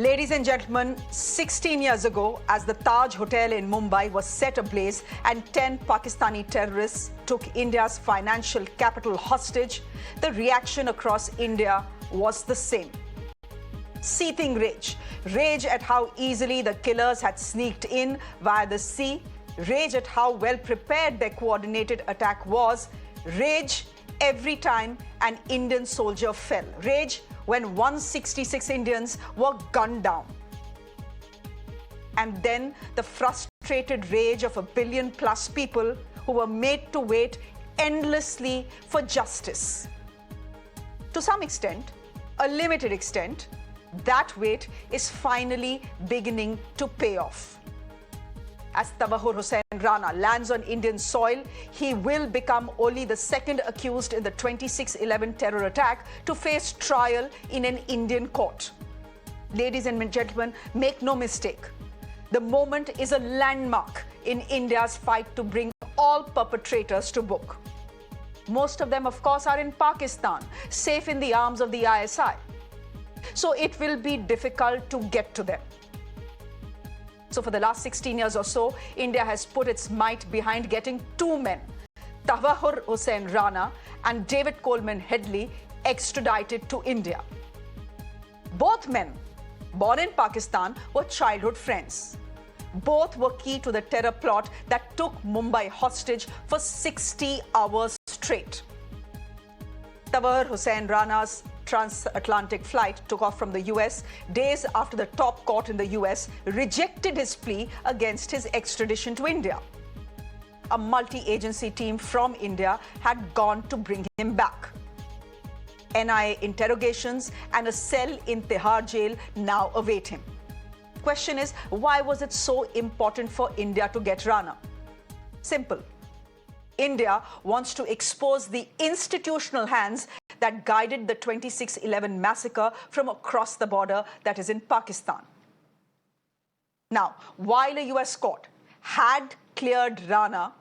Ladies and gentlemen, 16 years ago, as the Taj Hotel in Mumbai was set ablaze and 10 Pakistani terrorists took India's financial capital hostage, the reaction across India was the same. Seething rage. Rage at how easily the killers had sneaked in via the sea. Rage at how well prepared their coordinated attack was. Rage every time an Indian soldier fell. Rage when 166 Indians were gunned down. And then the frustrated rage of 1 billion plus people who were made to wait endlessly for justice. To some extent, a limited extent, that wait is finally beginning to pay off. As Tahawwur Hussain Rana lands on Indian soil, he will become only the second accused in the 26/11 terror attack to face trial in an Indian court. Ladies and gentlemen, make no mistake. The moment is a landmark in India's fight to bring all perpetrators to book. Most of them, of course, are in Pakistan, safe in the arms of the ISI. So it will be difficult to get to them. So for the last 16 years or so, India has put its might behind getting two men, Tahawwur Hussain Rana and David Coleman Headley, extradited to India. Both men, born in Pakistan, were childhood friends. Both were key to the terror plot that took Mumbai hostage for 60 hours straight. Tahawwur Hussain Rana's transatlantic flight took off from the US days after the top court in the US rejected his plea against his extradition to India. A multi-agency team from India had gone to bring him back. NIA interrogations and a cell in Tihar jail now await him. Question is, why was it so important for India to get Rana? Simple. India wants to expose the institutional hands that guided the 26/11 massacre from across the border that is in Pakistan. Now, while a US court had cleared Rana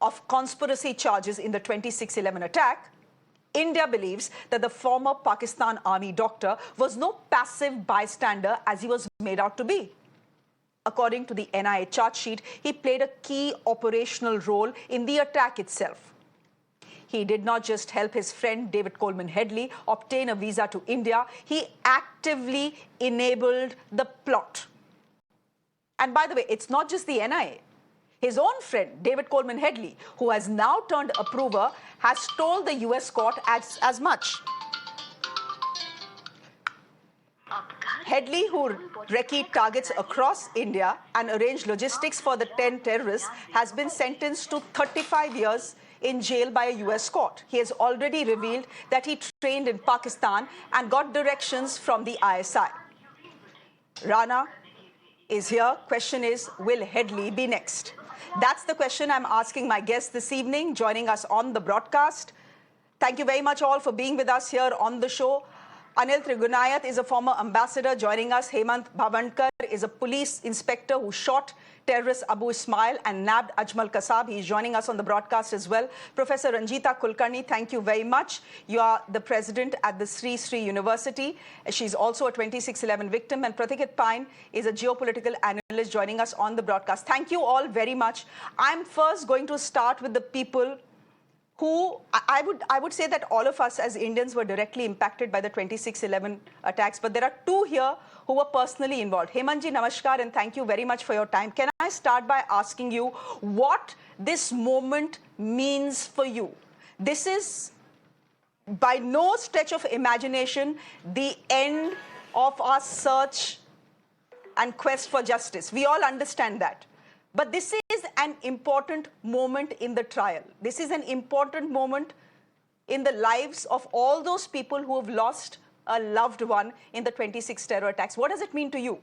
of conspiracy charges in the 26/11 attack, India believes that the former Pakistan army doctor was no passive bystander as he was made out to be. According to the NIA charge sheet, he played a key operational role in the attack itself. He did not just help his friend David Coleman Headley obtain a visa to India, he actively enabled the plot. And by the way, it's not just the NIA. His own friend, David Coleman Headley, who has now turned approver, has told the US court as much. Headley, who recce'd targets across India and arranged logistics for the 10 terrorists, has been sentenced to 35 years in jail by a US court. He has already revealed that he trained in Pakistan and got directions from the ISI. Rana is here. Question is, will Headley be next? That's the question I'm asking my guests this evening, joining us on the broadcast. Thank you very much all for being with us here on the show. Anil Trigunayat is a former ambassador joining us. Hemant Bhavandkar is a police inspector who shot terrorist Abu Ismail and nabbed Ajmal Kasab. He's joining us on the broadcast as well. Professor Ranjita Kulkarni, thank you very much. You are the president at the Sri Sri University. She's also a 26/11 victim. And Pathikrit Payne is a geopolitical analyst joining us on the broadcast. Thank you all very much. I'm first going to start with the people who, I would say that all of us as Indians were directly impacted by the 26/11 attacks, but there are two here who were personally involved. Hemantji, namaskar, and thank you very much for your time. Can I start by asking you what this moment means for you? This is, by no stretch of imagination, the end of our search and quest for justice. We all understand that. But this is an important moment in the trial. This is an important moment in the lives of all those people who have lost a loved one in the 26 terror attacks. What does it mean to you?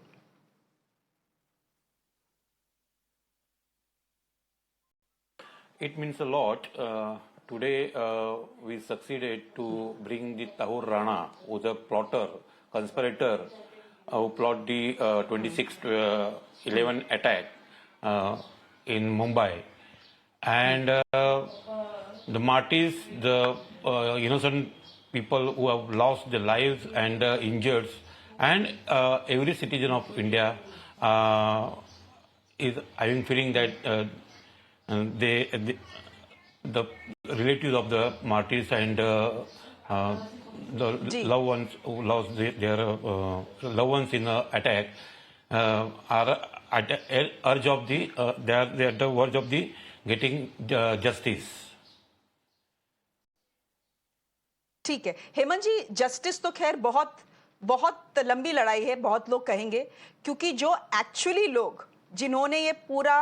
It means a lot. Today, we succeeded to bring the Tahawwur Rana, who was a plotter, conspirator, who plotted the 26/11 attack in Mumbai, and the martyrs, the innocent people who have lost their lives and injured And every citizen of India is having feeling that the relatives of the martyrs and the Ji. loved ones who lost their loved ones in the attack are at the urge of the they are at the verge of the getting justice. ठीक है हेमंत जी, justice तो खैर बहुत बहुत लंबी लड़ाई है, बहुत लोग कहेंगे, क्योंकि जो एक्चुअली लोग जिन्होंने ये पूरा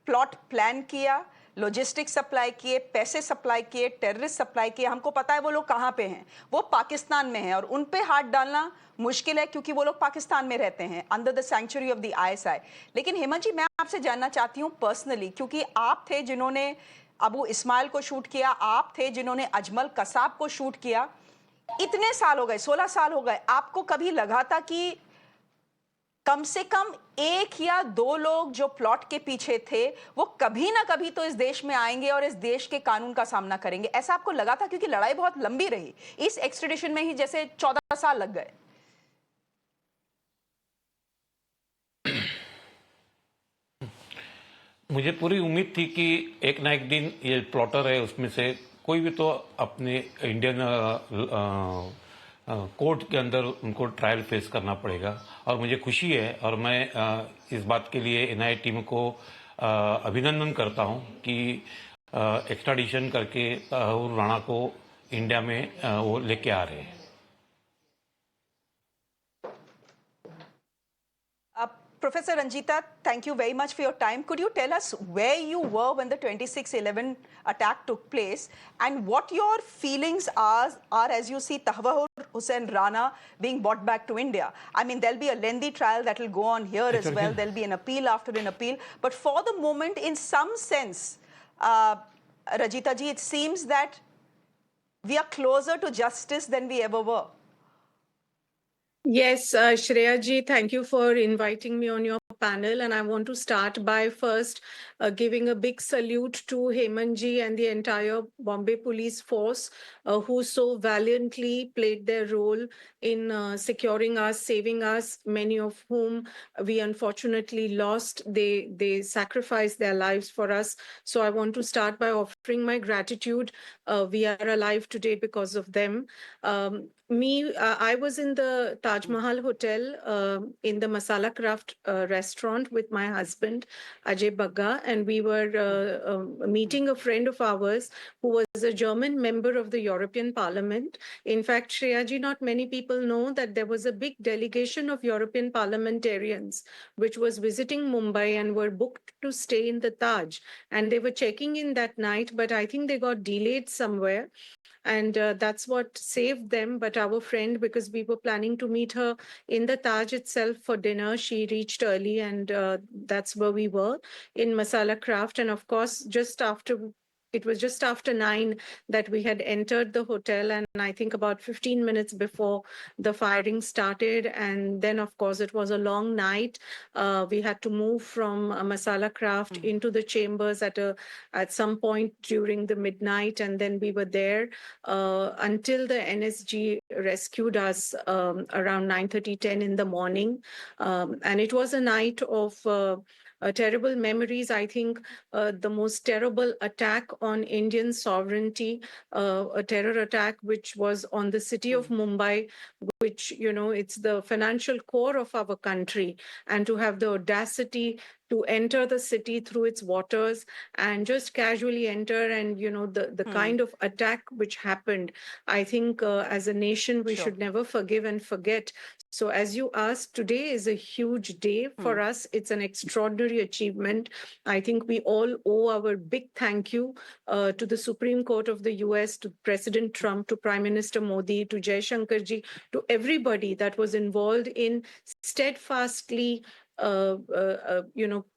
प्लॉट प्लान किया, लॉजिस्टिक सप्लाई किए, पैसे सप्लाई किए, टेररिस्ट सप्लाई किए, हमको पता है वो लोग कहाँ पे हैं, वो पाकिस्तान में हैं और उन पे हाथ डालना मुश्किल है क्योंकि वो लोग पाकिस्तान में रहते हैं under the sanctuary of the ISI. लेकिन हेमंत जी, मैं आपसे जानना चाहती हूँ पर्सनली, क्योंकि आप थे जिन्होंने अबू इस्माइल को शूट किया, आप थे जिन्होंने अजमल कसाब को शूट किया, इतने साल हो गए, 16 साल हो गए, आपको कभी लगा था कि कम से कम एक या दो लोग जो प्लॉट के पीछे थे वो कभी ना कभी तो इस देश में आएंगे और इस देश के कानून का सामना करेंगे, ऐसा आपको लगा था? क्योंकि लड़ाई बहुत लंबी रही, इस एक्सट्रेडिशन में ही जैसे 14 साल लग गए। मुझे पूरी उम्मीद थी कि एक ना एक दिन ये प्लॉटर है उसमें से कोई भी तो अपने इंडियन कोर्ट के अंदर उनको ट्रायल फेस करना पड़ेगा। और मुझे खुशी है और मैं इस बात के लिए एनआईए टीम को अभिनंदन करता हूं कि एक्स्ट्राडिशन करके ताहूर राणा को इंडिया में वो लेके आ रहे हैं। Professor Ranjita, thank you very much for your time. Could you tell us where you were when the 26/11 attack took place and what your feelings are as you see Tahawwur Hussain Rana being brought back to India? I mean, there'll be a lengthy trial that will go on here as well. There'll be an appeal after an appeal. But for the moment, in some sense, Ranjita ji, it seems that we are closer to justice than we ever were. Yes, Shreya ji, thank you for inviting me on your panel. And I want to start by first giving a big salute to Hemant ji and the entire Bombay police force who so valiantly played their role in securing us, saving us, many of whom we unfortunately lost. They sacrificed their lives for us. So I want to start by offering my gratitude. We are alive today because of them. I was in the Taj Mahal Hotel in the Masala Craft restaurant with my husband, Ajay Bagga, and we were meeting a friend of ours who was a German member of the European Parliament. In fact, Shreya ji, not many people know that there was a big delegation of European parliamentarians which was visiting Mumbai and were booked to stay in the Taj. And they were checking in that night, but I think they got delayed somewhere. And that's what saved them. But our friend, because we were planning to meet her in the Taj itself for dinner, she reached early, and that's where we were in Masala Craft. And of course, it was just after 9 that we had entered the hotel, and I think about 15 minutes before the firing started. And then, of course, it was a long night. We had to move from Masala Craft into the chambers at some point during the midnight, and then we were there until the NSG rescued us around 9:30, 10 in the morning. And it was a night of terrible memories. I think the most terrible attack on Indian sovereignty, a terror attack which was on the city of Mumbai, which, it's the financial core of our country, and to have the audacity to enter the city through its waters and just casually enter, and the kind of attack which happened, I think as a nation we should never forgive and forget. So as you asked, today is a huge day for us. It's an extraordinary achievement. I think we all owe our big thank you to the Supreme Court of the US, to President Trump, to Prime Minister Modi, to Jai Shankar ji, to everybody that was involved in steadfastly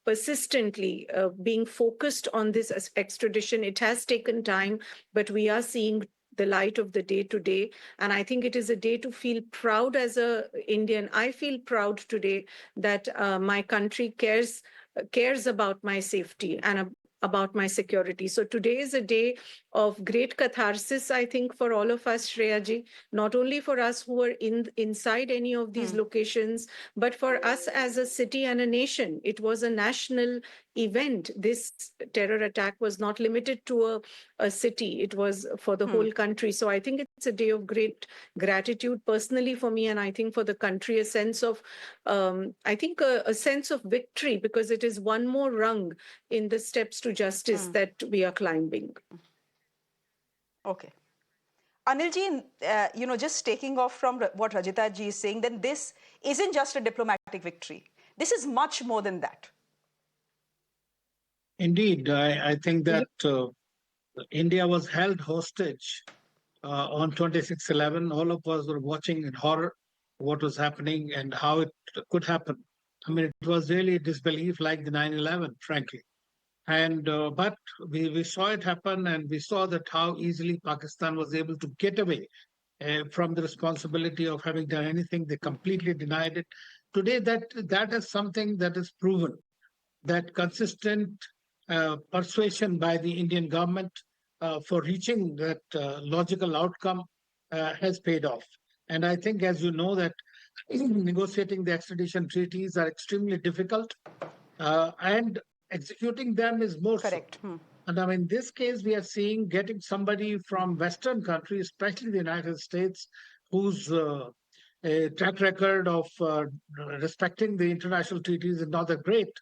persistently being focused on this extradition. It has taken time, but we are seeing the light of the day today. And I think it is a day to feel proud as an Indian. I feel proud today that my country cares about my safety and about my security. So today is a day of great catharsis, I think, for all of us, Shreya ji, not only for us who are inside any of these locations, but for us as a city and a nation. It was a national event. This terror attack was not limited to a city, it was for the whole country. So I think it's a day of great gratitude personally for me, and I think for the country, a sense of, I think a sense of victory, because it is one more rung in the steps to justice that we are climbing. Okay. Anilji, just taking off from what Rajita ji is saying, then this isn't just a diplomatic victory. This is much more than that. Indeed, I think that India was held hostage on 26/11. All of us were watching in horror what was happening and how it could happen. I mean, it was really disbelief like the 9/11, frankly. And but we saw it happen, and we saw that how easily Pakistan was able to get away from the responsibility of having done anything. They completely denied it. Today, that is something that is proven, that consistent persuasion by the Indian government for reaching that logical outcome has paid off. And I think, as you know, that negotiating the extradition treaties are extremely difficult, and executing them is more Correct. so. And I mean, in this case, we are seeing getting somebody from Western countries, especially the United States, whose track record of respecting the international treaties is not that great.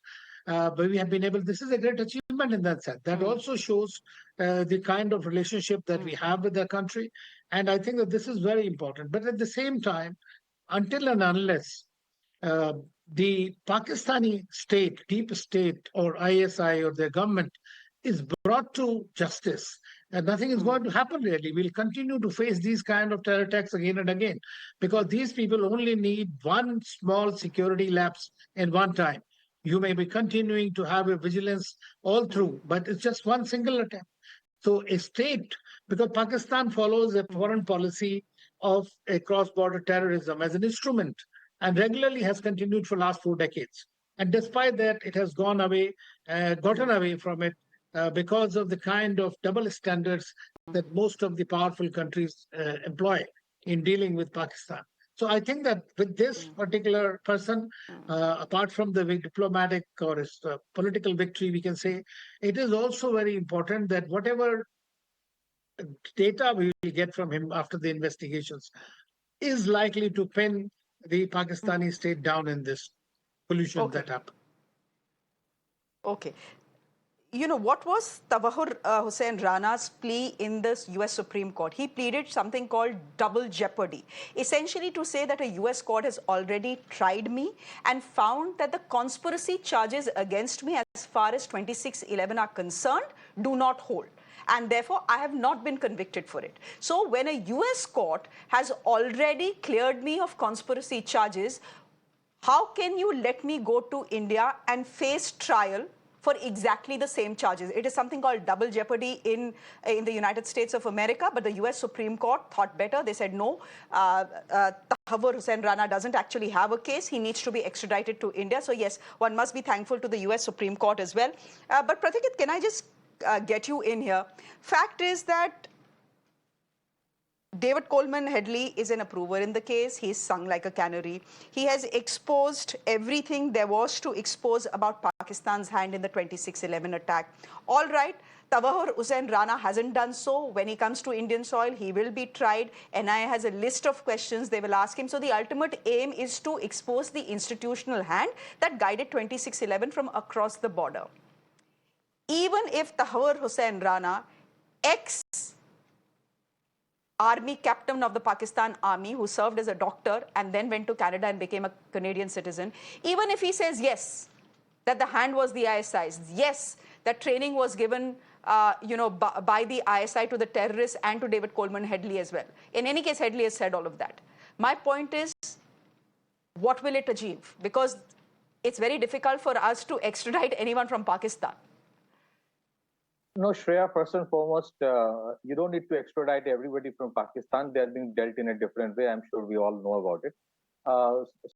But we have been able, this is a great achievement in that sense. That also shows the kind of relationship that we have with the country. And I think that this is very important. But at the same time, until and unless the Pakistani state, deep state, or ISI or their government is brought to justice, and nothing is going to happen really. We'll continue to face these kind of terror attacks again and again, because these people only need one small security lapse in one time. You may be continuing to have a vigilance all through, but it's just one single attempt. So a state, because Pakistan follows a foreign policy of a cross-border terrorism as an instrument, and regularly has continued for last 4 decades. And despite that, it has gotten away from it because of the kind of double standards that most of the powerful countries employ in dealing with Pakistan. So I think that with this particular person, apart from the diplomatic or political victory, we can say, it is also very important that whatever data we will get from him after the investigations is likely to pin the Pakistani state down in this pollution that happened. Okay. What was Tahawwur Hussain Rana's plea in the US Supreme Court? He pleaded something called double jeopardy, essentially to say that a US court has already tried me and found that the conspiracy charges against me as far as 26/11 are concerned do not hold. And therefore, I have not been convicted for it. So when a US court has already cleared me of conspiracy charges, how can you let me go to India and face trial for exactly the same charges? It is something called double jeopardy in the United States of America, but the US Supreme Court thought better. They said, no, Tahawwur Hussain Rana doesn't actually have a case. He needs to be extradited to India. So yes, one must be thankful to the US Supreme Court as well. But Pathikrit, can I just get you in here? Fact is that David Coleman Headley is an approver in the case. He's sung like a canary. He has exposed everything there was to expose about Pakistan's hand in the 26/11 attack. All right, Tahawwur Hussain Rana hasn't done so. When he comes to Indian soil, he will be tried. NIA has a list of questions they will ask him. So the ultimate aim is to expose the institutional hand that guided 26/11 from across the border. Even if Tahawwur Hussain Rana, ex-army captain of the Pakistan army who served as a doctor and then went to Canada and became a Canadian citizen, even if he says yes, that the hand was the ISI's, yes, that training was given by the ISI to the terrorists and to David Coleman Headley as well. In any case, Headley has said all of that. My point is, what will it achieve? Because it's very difficult for us to extradite anyone from Pakistan. No, Shreya, first and foremost, you don't need to extradite everybody from Pakistan. They're being dealt in a different way. I'm sure we all know about it.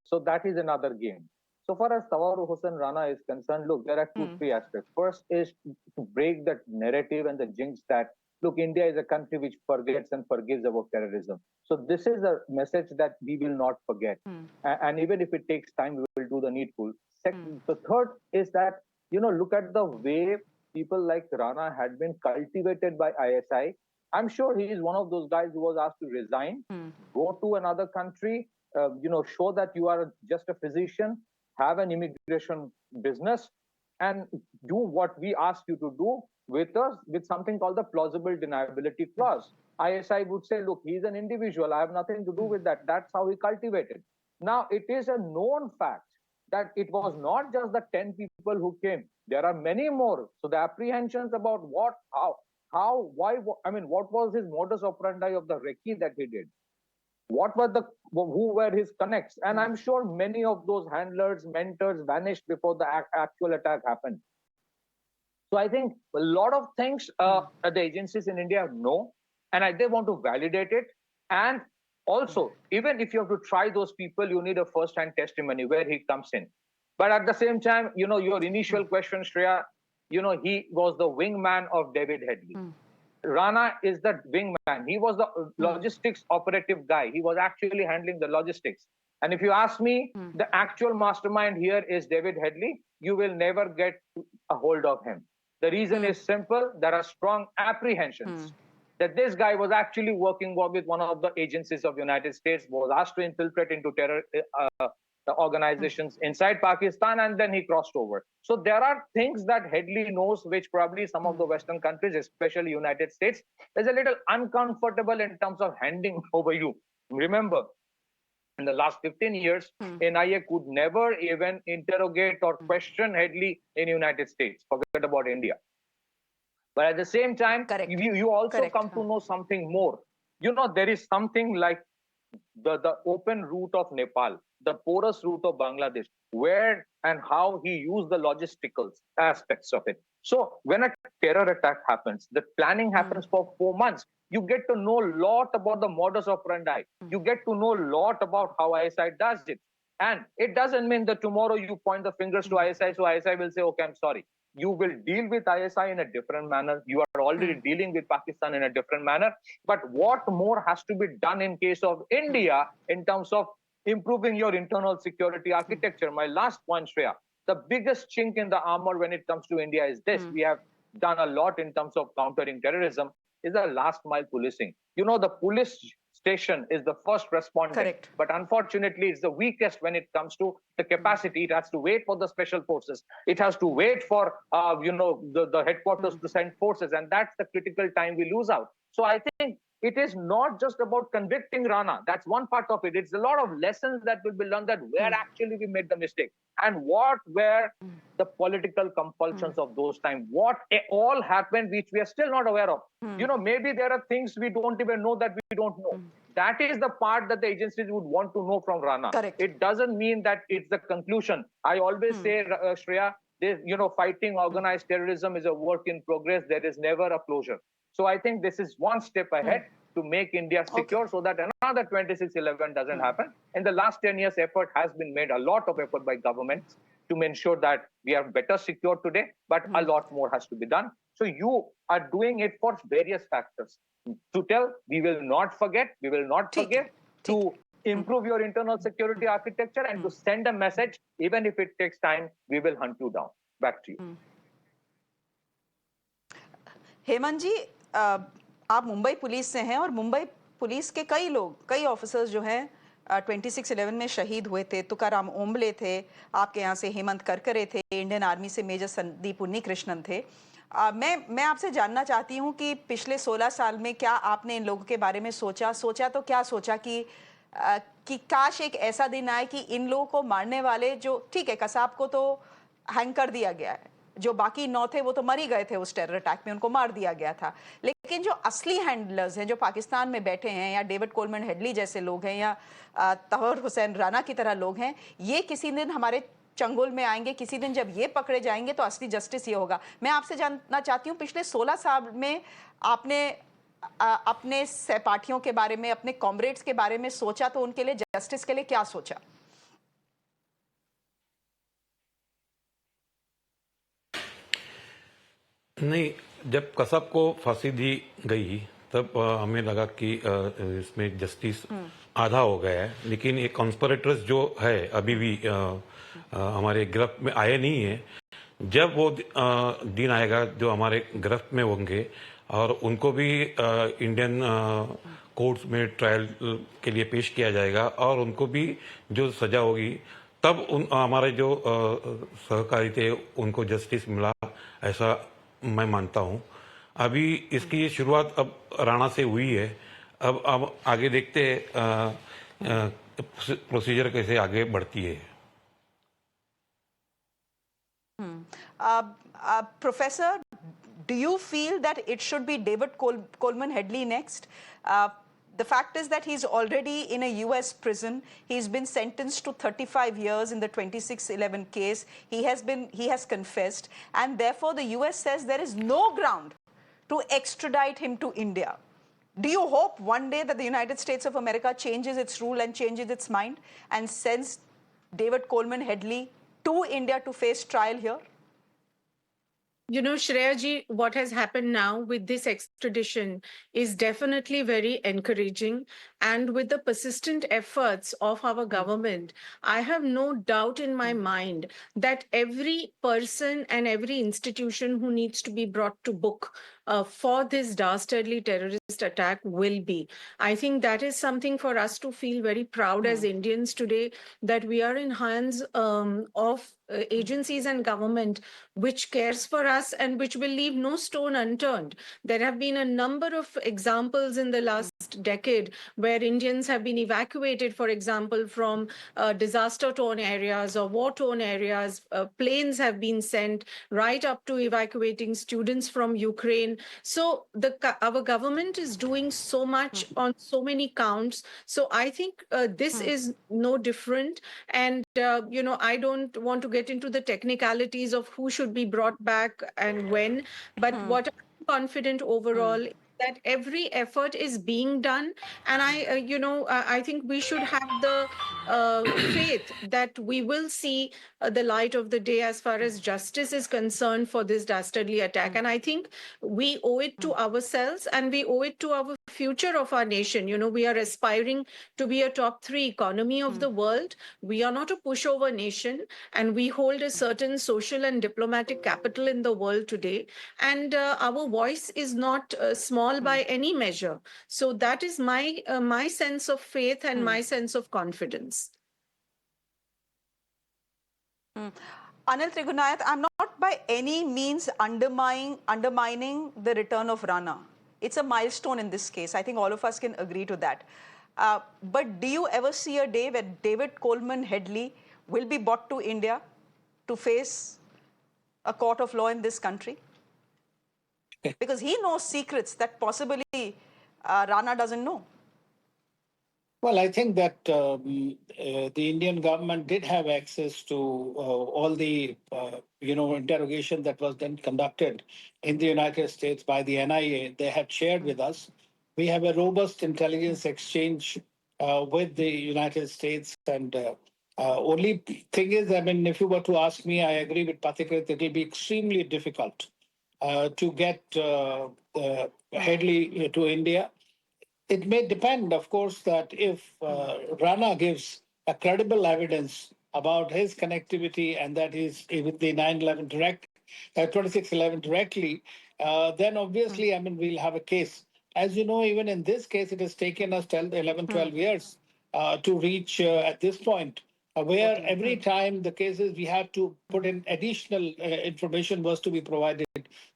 So that is another game. So far as Tahawwur Hussain Rana is concerned, look, there are three aspects. First is to break that narrative and the jinx that, look, India is a country which forgets and forgives about terrorism. So this is a message that we will not forget. And even if it takes time, we will do the needful. Second, the third is that, look at the way people like Rana had been cultivated by ISI. I'm sure he is one of those guys who was asked to resign, go to another country, show that you are just a physician, have an immigration business, and do what we ask you to do with us, with something called the plausible deniability clause. ISI would say, look, he's an individual. I have nothing to do with that. That's how he cultivated. Now, it is a known fact that it was not just the 10 people who came. There are many more. So the apprehensions about what, how, why, what was his modus operandi of the recce that he did? Who were his connects? And I'm sure many of those handlers, mentors vanished before the actual attack happened. So I think a lot of things the agencies in India know, and they want to validate it. And also, even if you have to try those people, you need a first-hand testimony where he comes in. But at the same time, your initial question, Shreya, he was the wingman of David Headley. Rana is the wingman. He was the logistics operative guy. He was actually handling the logistics. And if you ask me, the actual mastermind here is David Headley. You will never get a hold of him. The reason is simple. There are strong apprehensions that this guy was actually working with one of the agencies of the United States, was asked to infiltrate into terror organizations inside Pakistan, and then he crossed over. So there are things that Headley knows, which probably some of the Western countries, especially United States, is a little uncomfortable in terms of handing over you. Remember, in the last 15 years, NIA could never even interrogate or question Headley in United States. Forget about India. But at the same time, you also come to know something more. There is something like the open route of Nepal, the porous route of Bangladesh, where and how he used the logistical aspects of it. So when a terror attack happens, the planning happens for 4 months. You get to know a lot about the modus operandi. You get to know a lot about how ISI does it. And it doesn't mean that tomorrow you point the fingers to ISI, so ISI will say, okay, I'm sorry. You will deal with ISI in a different manner. You are already dealing with Pakistan in a different manner. But what more has to be done in case of India in terms of improving your internal security architecture? My last point, Shreya, the biggest chink in the armor when it comes to India is this. We have done a lot in terms of countering terrorism, is the last mile policing. The police station is the first respondent, but unfortunately it's the weakest when it comes to the capacity. It has to wait for the special forces. It has to wait for the headquarters to send forces, and that's the critical time we lose out. So I think it is not just about convicting Rana. That's one part of it. It's a lot of lessons that will be learned, that where actually we made the mistake and what were the political compulsions of those times. What all happened, which we are still not aware of. Maybe there are things we don't even know that we don't know. That is the part that the agencies would want to know from Rana. It doesn't mean that it's the conclusion. I always say, Shreya, fighting organized terrorism is a work in progress. There is never a closure. So I think this is one step ahead to make India secure so that another 26/11 doesn't happen. In the last 10 years, effort has been made, a lot of effort by governments to ensure that we are better secure today, but a lot more has to be done. So you are doing it for various factors. To tell, we will not forget, we will not forgive, to improve your internal security architecture, and to send a message, even if it takes time, we will hunt you down. Back to you. Hemant जी, आप Mumbai police से हैं और Mumbai police के कई officers जो हैं 26/11 में शहीद हुए थे। तुकाराम ओम्बले थे, आपके यहाँ से हेमंत करकरे थे, इंडियन आर्मी से मेजर संदीप उन्नीकृष्णन थे। मैं आपसे जानना चाहती हूँ कि पिछले 16 साल में क्या आपने इन लोगों के बारे में सोचा तो क्या सोचा कि काश एक ऐसा दिन आए कि इन लोगों को मारने वाले, जो ठीक है कसाब को तो हैंग कर दिया गया है, जो बाकी 9 थे वो तो मर ही गए थे उस टेरर अटैक में, उनको मार दिया गया था, लेकिन जो असली हैंडलर्स हैं जो पाकिस्तान में बैठे हैं, या डेविड कोलमैन हेडली जैसे लोग हैं, या तहव्वुर हुसैन राना की तरह लोग हैं, ये किसी दिन हमारे चंगुल में आएंगे। किसी दिन जब ये पकड़े जाएंगे तो असली जस्टिस ये होगा। मैं आपसे जानना चाहती हूँ, पिछले 16 साल में आपने अपने सहपाठियों के बारे में, अपने कॉमरेड्स के बारे में सोचा तो उनके लिए, जस्टिस के लिए क्या सोचा? नहीं, जब कसब को फांसी दी गई तब हमें लगा कि इसमें जस्टिस आधा हो गया है, लेकिन ये कॉन्स्पिरेटर्स जो है अभी भी हमारे गिरफ्त में आए नहीं है। जब वो दिन आएगा जो हमारे गिरफ्त में होंगे और उनको भी इंडियन कोर्ट्स में ट्रायल के लिए पेश किया जाएगा और उनको भी जो सजा होगी तब हमारे जो सहकारी थे उनको जस्टिस मिला, ऐसा मैं मानता हूं। अभी इसकी शुरुआत अब राणा से हुई है। अब आगे देखते हैं प्रोसीजर कैसे आगे बढ़ती है। Professor, do you feel that it should be David Coleman Headley next? The fact is that he's already in a US prison. He's been sentenced to 35 years in the 2611 case. He has confessed, and therefore the US says there is no ground to extradite him to India. Do you hope one day that the United States of America changes its rule and changes its mind and sends David Coleman Headley to India to face trial here? You know, Shreya ji, what has happened now with this extradition is definitely very encouraging. And with the persistent efforts of our government, I have no doubt in my mind that every person and every institution who needs to be brought to book for this dastardly terrorist attack will be. I think that is something for us to feel very proud as Indians today, that we are in hands of agencies and government which cares for us and which will leave no stone unturned. There have been a number of examples in the last decade where Indians have been evacuated, for example, from disaster-torn areas or war-torn areas. Planes have been sent right up to evacuating students from Ukraine. So our government is doing so much on so many counts. So I think this is no different. And, I don't want to get into the technicalities of who should be brought back and when, but what I'm confident overall that every effort is being done. And I think we should have the faith that we will see the light of the day as far as justice is concerned for this dastardly attack. And I think we owe it to ourselves and we owe it to our future of our nation. You know, we are aspiring to be a top 3 economy of the world. We are not a pushover nation, and we hold a certain social and diplomatic capital in the world today. And our voice is not small by any measure. So that is my sense of faith and my sense of confidence. Anil Trigunath, I'm not by any means undermining the return of Rana. It's a milestone in this case. I think all of us can agree to that. But do you ever see a day where David Coleman Headley will be brought to India to face a court of law in this country? Because he knows secrets that possibly Rana doesn't know. Well, I think that the Indian government did have access to all the, interrogation that was then conducted in the United States by the NIA. They had shared with us. We have a robust intelligence exchange with the United States. And only thing is, I mean, if you were to ask me, I agree with Pathikrit, it will be extremely difficult to get Headley to India. It may depend, of course, that if Rana gives a credible evidence about his connectivity and that he's with the 9/11 26/11 directly, then obviously, I mean, we'll have a case. As you know, even in this case, it has taken us 12 years to reach at this point, where every time the cases we had to put in additional information was to be provided.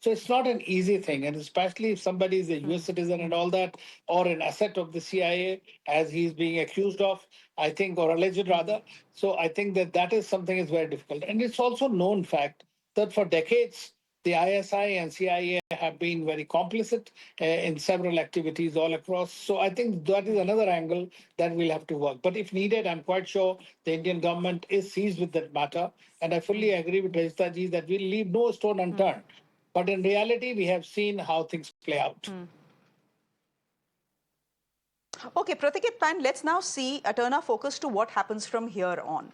So it's not an easy thing, and especially if somebody is a US citizen and all that, or an asset of the CIA, as he's being accused of, I think, or alleged rather. So I think that that is something is very difficult. And it's also known fact that for decades, the ISI and CIA have been very complicit in several activities all across. So I think that is another angle that we'll have to work. But if needed, I'm quite sure the Indian government is seized with that matter. And I fully agree with Rajita ji that we'll leave no stone unturned. But in reality, we have seen how things play out. Okay, Pathikrit Payne, let's now turn our focus to what happens from here on.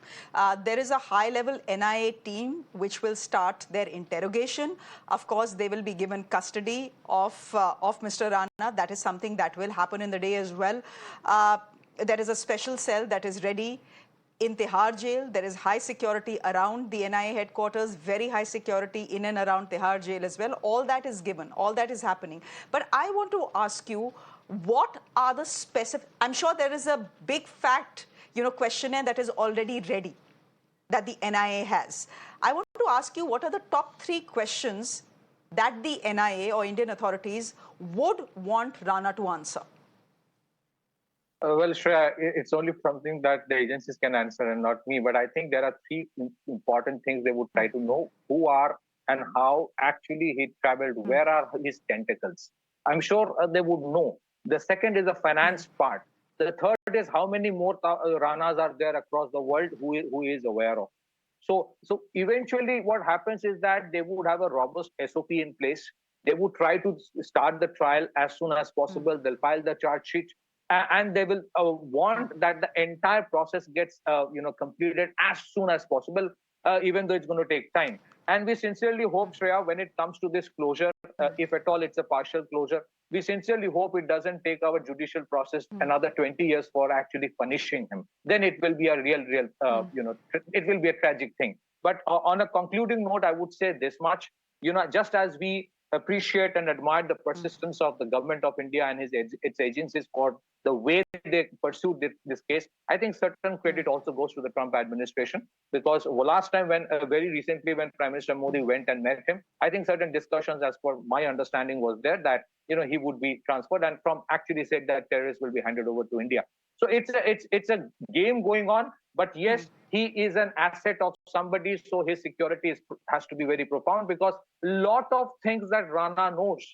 There is a high-level NIA team which will start their interrogation. Of course, they will be given custody of Mr. Rana. That is something that will happen in the day as well. There is a special cell that is ready in Tihar jail. There is high security around the NIA headquarters, very high security in and around Tihar jail as well. All that is given, all that is happening. But I want to ask you, what are the specific, I'm sure there is a big fact, questionnaire that is already ready that the NIA has. I want to ask you, what are the top 3 questions that the NIA or Indian authorities would want Rana to answer? Well, Shreya, it's only something that the agencies can answer and not me. But I think there are 3 important things they would try to know: who are and how actually he traveled, where are his tentacles. I'm sure they would know. The second is the finance part. The third is how many more Ranas are there across the world who is aware of. So eventually what happens is that they would have a robust SOP in place. They would try to start the trial as soon as possible. They'll file the charge sheet. And they will want that the entire process gets completed as soon as possible, even though it's going to take time. And we sincerely hope, Shreya, when it comes to this closure, if at all it's a partial closure, we sincerely hope it doesn't take our judicial process another 20 years for actually punishing him. Then it will be a real, it will be a tragic thing. But on a concluding note, I would say this much, just as we appreciate and admire the persistence of the government of India and its agencies for the way they pursued this case, I think certain credit also goes to the Trump administration, because last time very recently when Prime Minister Modi went and met him, I think certain discussions, as per my understanding, was there that he would be transferred, and Trump actually said that terrorists will be handed over to India. So it's a game going on, but yes, he is an asset of somebody, so his security has to be very profound, because a lot of things that Rana knows,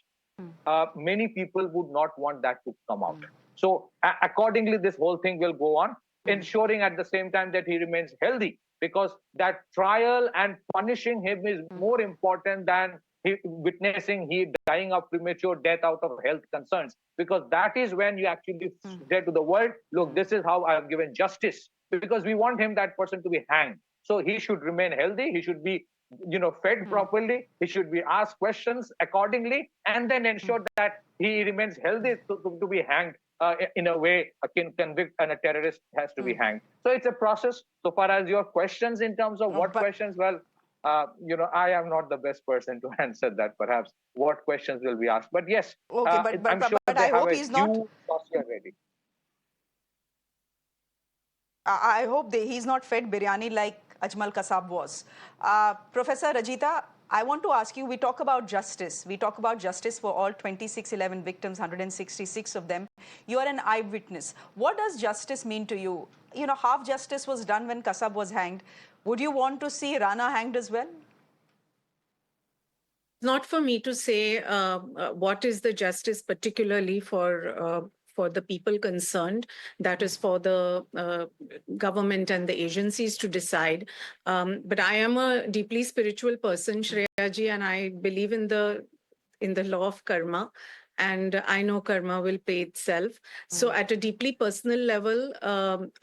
many people would not want that to come out. So accordingly, this whole thing will go on, ensuring at the same time that he remains healthy, because that trial and punishing him is more important than witnessing he dying of premature death out of health concerns, because that is when you actually say to the world, look, this is how I have given justice, because we want that person to be hanged. So he should remain healthy, he should be fed properly, he should be asked questions accordingly, and then ensure that he remains healthy to be hanged in a way a convict and a terrorist has to be hanged. So it's a process. So far as your questions in terms of questions, well, I am not the best person to answer that, perhaps, what questions will be asked. But yes, okay, I'm sure but they I have hope a he's not dossier ready. I hope he's not fed biryani like Ajmal Kasab was. Professor Rajita, I want to ask you, we talk about justice. We talk about justice for all 2611 victims, 166 of them. You are an eyewitness. What does justice mean to you? Half justice was done when Kasab was hanged. Would you want to see Rana hanged as well? Not for me to say what is the justice particularly for the people concerned. That is for the government and the agencies to decide. But I am a deeply spiritual person, Shreya ji, and I believe in the law of karma. And I know karma will pay itself. So at a deeply personal level,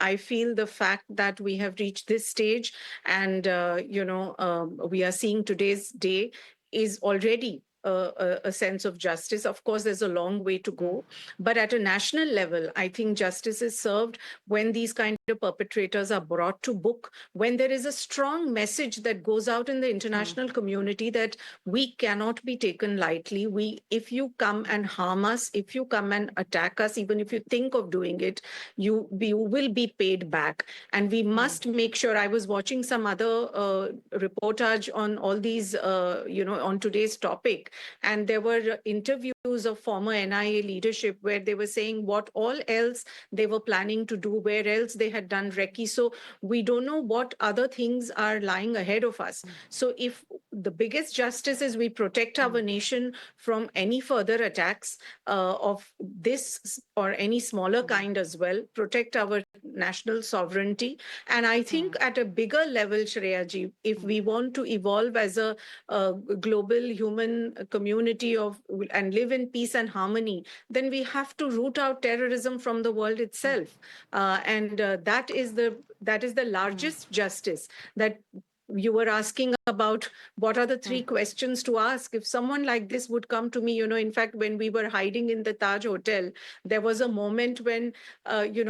I feel the fact that we have reached this stage and, we are seeing today's day is already a sense of justice. Of course, there's a long way to go. But at a national level, I think justice is served when these kind of perpetrators are brought to book, when there is a strong message that goes out in the international community that we cannot be taken lightly. If you come and harm us, if you come and attack us, even if you think of doing it, you will be paid back. And we must make sure. I was watching some other reportage on all these, on today's topic. And there were interviews of former NIA leadership where they were saying what all else they were planning to do, where else they had done recce. So we don't know what other things are lying ahead of us. So if the biggest justice is we protect our nation from any further attacks of this or any smaller kind as well, protect our national sovereignty. And I think at a bigger level, Shreya ji, if we want to evolve as a global human community and live in peace and harmony, then we have to root out terrorism from the world itself. And that is the largest justice that you were asking about. What are the three questions to ask? If someone like this would come to me, in fact, when we were hiding in the Taj Hotel, there was a moment when,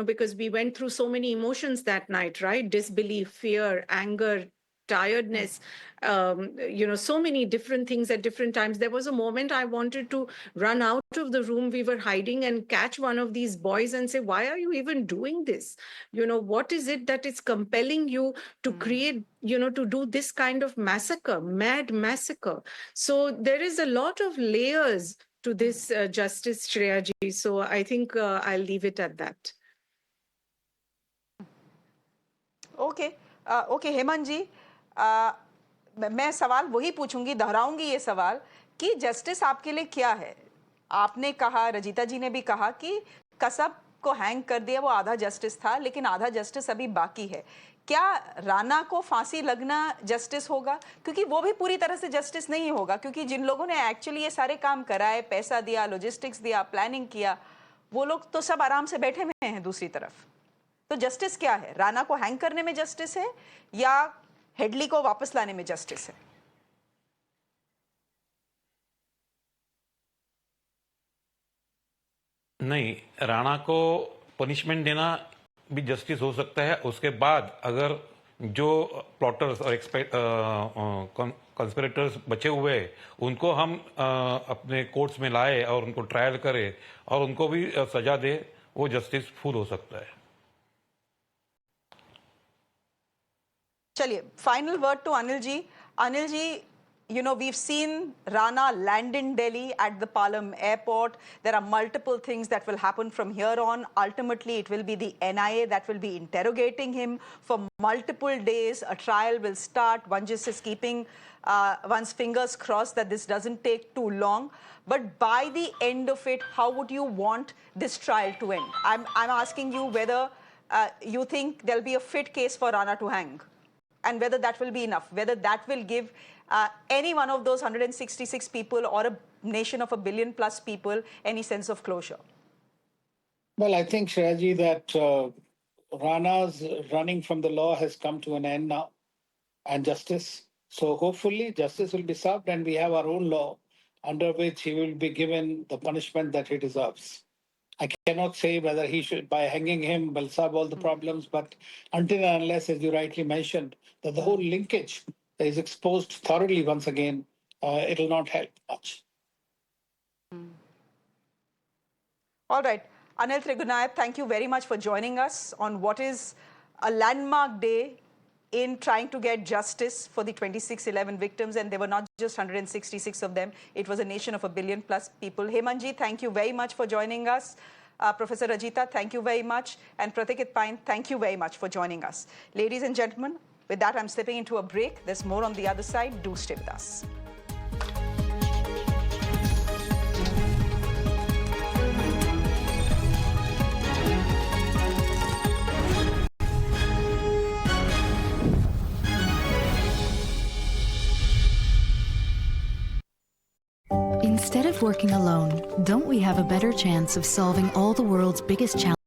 because we went through so many emotions that night, right? Disbelief, fear, anger, tiredness, so many different things at different times. There was a moment I wanted to run out of the room we were hiding and catch one of these boys and say, why are you even doing this? What is it that is compelling you to create, to do this kind of massacre, mad massacre? So there is a lot of layers to this justice, Shreya ji. So I think I'll leave it at that. Okay, Hemant जी, मैं सवाल वही पूछूंगी, दोहराऊंगी ये सवाल कि justice आपके लिए क्या है? आपने कहा, रजिता जी ने भी कहा कि कसब को हैंग कर दिया, वो आधा जस्टिस था, लेकिन आधा जस्टिस अभी बाकी है. क्या राणा को फांसी लगना जस्टिस होगा? क्योंकि वो भी पूरी तरह से जस्टिस नहीं होगा, क्योंकि जिन लोगों ने एक्चुअली ये सारे काम कराए, पैसा दिया, लॉजिस्टिक्स दिया, प्लानिंग किया, वो लोग तो सब आराम से बैठे हुए हैं दूसरी तरफ. तो जस्टिस क्या है? राणा को हैंग करने में जस्टिस है या हेडली को वापस लाने में जस्टिस है? नहीं, राणा को पनिशमेंट देना भी जस्टिस हो सकता है. उसके बाद अगर जो प्लॉटर्स और कंस्पिरेटर्स बचे हुए उनको हम अपने कोर्ट्स में लाए और उनको ट्रायल करें और उनको भी सजा दे, वो जस्टिस फुल हो सकता है. चलिए, final word to Anil ji. Anil ji, we've seen Rana land in Delhi at the Palam airport. There are multiple things that will happen from here on. Ultimately, it will be the NIA that will be interrogating him for multiple days. A trial will start. One just is keeping one's fingers crossed that this doesn't take too long. But by the end of it, how would you want this trial to end? I'm asking you whether you think there'll be a fit case for Rana to hang, and whether that will be enough, whether that will give any one of those 166 people or a nation of 1 billion plus people any sense of closure. Well, I think, Shreyaji, that Rana's running from the law has come to an end now, and justice. So hopefully justice will be served and we have our own law under which he will be given the punishment that he deserves. I cannot say whether he should, by hanging him, will solve all the problems, but until and unless, as you rightly mentioned, that the whole linkage is exposed thoroughly once again, it will not help much. All right. Anil Trigunayat, thank you very much for joining us on what is a landmark day in trying to get justice for the 2611 victims, and there were not just 166 of them. It was a nation of 1 billion plus people. Hemanji, thank you very much for joining us. Professor Rajita, thank you very much. And Pathikrit Payne, thank you very much for joining us. Ladies and gentlemen, with that, I'm slipping into a break. There's more on the other side. Do stay with us. Instead of working alone, don't we have a better chance of solving all the world's biggest challenges?